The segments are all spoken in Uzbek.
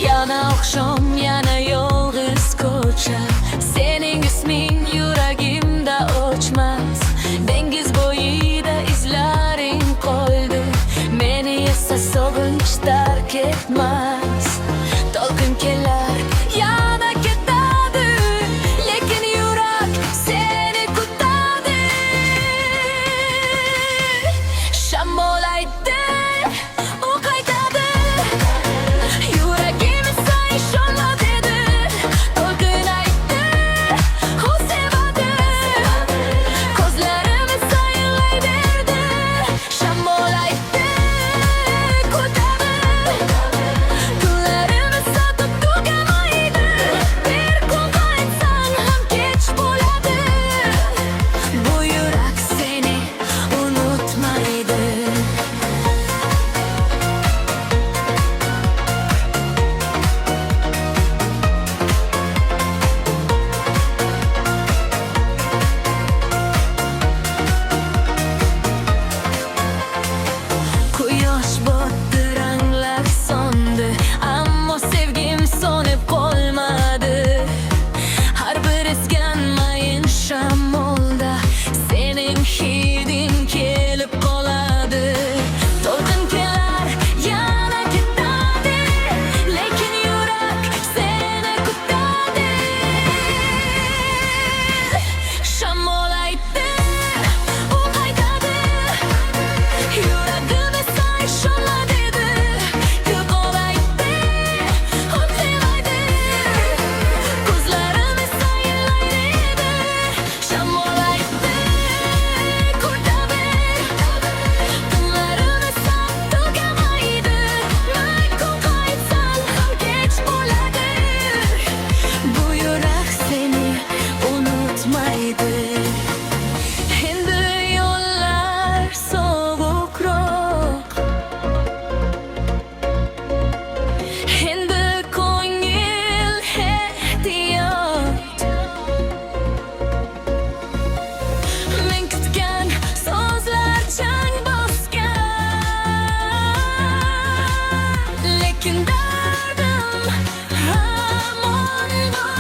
Yana oqshom, yana yolg'iz ko'cha. Sening isming yuragimda o'chmas. Dengiz bo'yida izlaring qoldi. Meni esa sog'inch tark etmas. To'lqin kelar, yana ketadi, lekin yurak seni kutadi. Shamol aytdi, u qaytadi. Yuragim esa ishonma dedi. To'lqin aytdi, u sevadi. Ko'zlarim esa yig'layverdi. Shamol aytdi, kutadi. Kunlarim esa tugamaydi. Bir kun qaytsang ham kech bo'ladi. Bu yurak seni unutmaydi. Quyosh botdi, ranglar so'ndi, ammo sevgim so'nib qolmadi. Har bir esgan mayin shamolda sening hiding kelib qoladi. To'lqin kelar, yana ketadi, lekin yurak seni kutadi. Shamol aytdi, u qaytadi. Yuragim esa ishonma dedi. Yo'qol aytdi, u sevadi. Ko'zlarim esa yig'laydi. Shamol aytdi, kutadi. Kunlarim esa tugamaydi. Bir kun qaytsang ham kech bo'ladi. Bu yurak seni unutmaydi. Endi yo'llar sovuqroq, endi ko'ngil ehtiyot. Men kutgan so'zlar chang bosgan, lekin dardim hamon bor.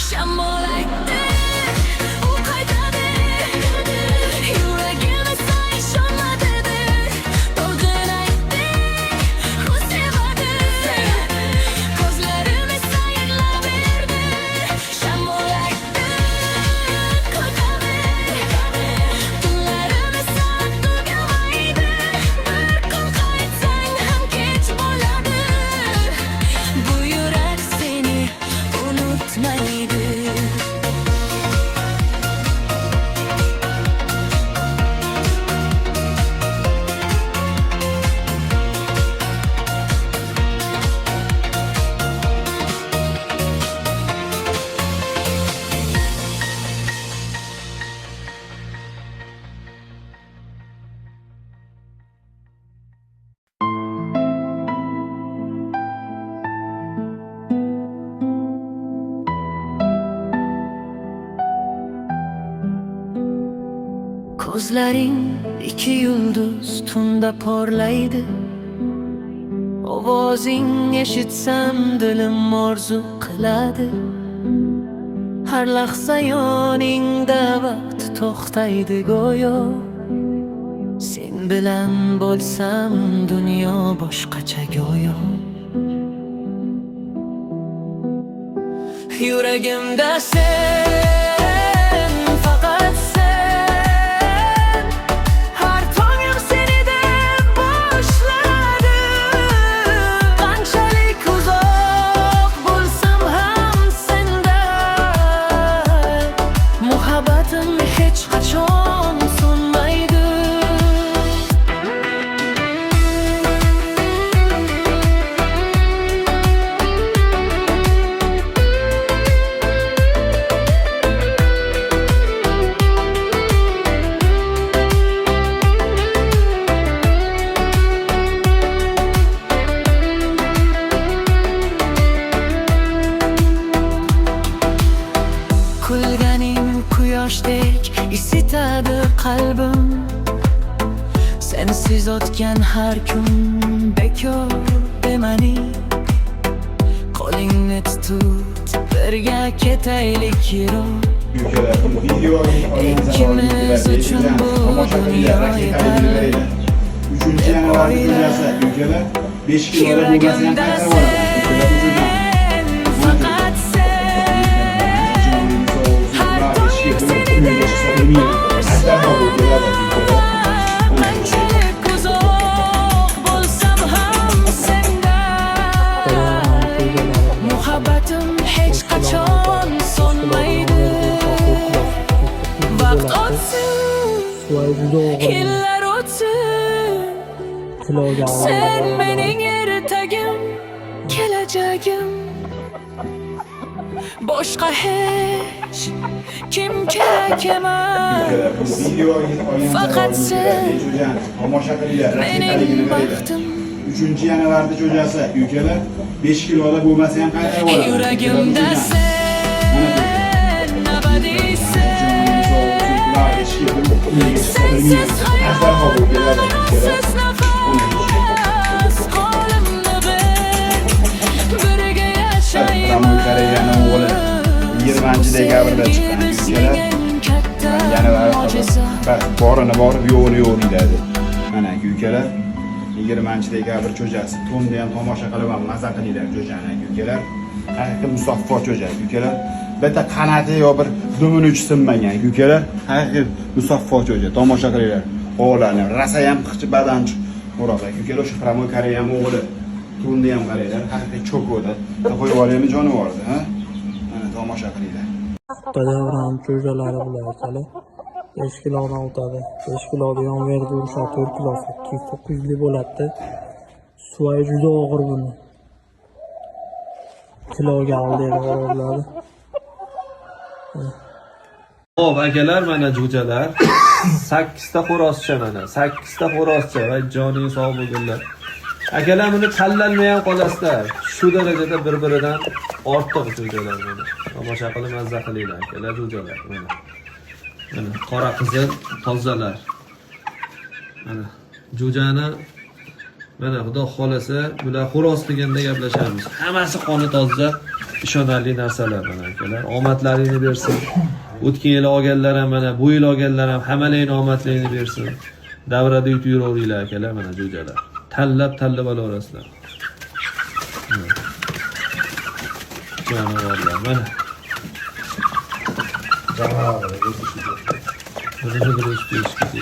Shamol aytdi, u qaytadi. Yuragim esa ishonma dedi. To'lqin aytdi, u sevadi. Ko'zlarim esa yig'layverdi. Shamol aytdi, kutadi. Kunlarim esa tugamaydi. Bir kun qaytsang ham kech bo'ladi. Bu yurak seni unutmaydi. Ko'zlaring ikki yulduz tunda porlaydi. Ovozing eshitsam dilim orzu qiladi. Har lahza yoningda vaqt to'xtaydi go'yo. Sen bilan bo'lsam dunyo boshqacha go'yo. Yuragimda sen, faqat sen. Har tongim seni deb boshladi. Qanchalik uzoq bo'lsam ham sendan, muhabbatim hech qachon so'nmaydi. Kulganing quyoshdek isitadi qalbim. sensiz o'tgan har kun bekor demani. Qo'lingni tut, birga ketaylik yiroq. İkimiz uchun bu dunyo yetarli. 3 yanvarda kechasi ülkeler 5 kiloda bo'lmasan Yuragimda qaytarib sen, faqat sen. Har doim qanchalik uzoq bo'lsam ham sendan. Muhabbatim hech qachon so'nmaydi. Vaqt o'tsin, yillar o'tsin, sen mening ertagim, kelajagim. Boshqa hech kim kerak emas. Faqat sen mening baxtim. 3 yanvarda kechasi ülkeler 5 kiloda bo'lmasa ham qaytarib oladi. Yuragimda sen, abadiysen. Sensiz hayot, sensiz nafas. Qo'limni ber, birga Ramon Koreyani o'g'li 20-dekabrda chiqqan ülkeler. Yanvar borini borib yo'g'ini yo'q deydi. Mana ülkeler 20-dekabr kechasi to'nda ham tomosha qilib ham maza qilinglar jo'jani ülkeler. Haqiqiy musaffo jo'ja ülkeler. Bitta qanati yo bir dumini uch sinmagan ülkeler. Haqiqiy musaffo jo'ja tomosha qilinglar. O'g'larni rasa ham qichi badanchi Muroq ülkeler shu Ramon Koreyani o'g'li to'nda ham qaranglar. Haqiqiy cho'kodi. Qo'yib olaymi jonivorni, ha? Mana tomosha qilinglar. Davron jo'jalari bilan aytali 5 kilodan o'tadi. 5 kiloni yon verdi ursa 4 kilosi 900 bo'ladi. Suvoy juda og'ir buni. Kiloga oldi o'roladi. Hop akalar, mana jo'jalar 8 ta xo'rozcha mana 8 ta xo'rozcha va joning sog' bo'lganlar. Akalar buni tanlanmay ham qolasizlar. Shu darajada bir-biridan ortiq jo'jalar mana. Tomosha qilib mazza qilinglar akalar jo'jalar mana. Mana qora qizil tozalar. Mana jo'jani mana xudo xolasa bular xo'roz qilganda gaplashamiz. Hammasi qoni toza, ishonarli narsalar mana akalar. Omadlaringni bersin. O'tgan yil olganlar ham mana bu yil olganlar ham hammalaring omadlaringni bersin. Davrada yutib yuraveringlar akalar mana jo'jalar. Tanlab olasizlar. Jonivorlar mana. Jonivorlar o'tishdi. Buni o'tishdi.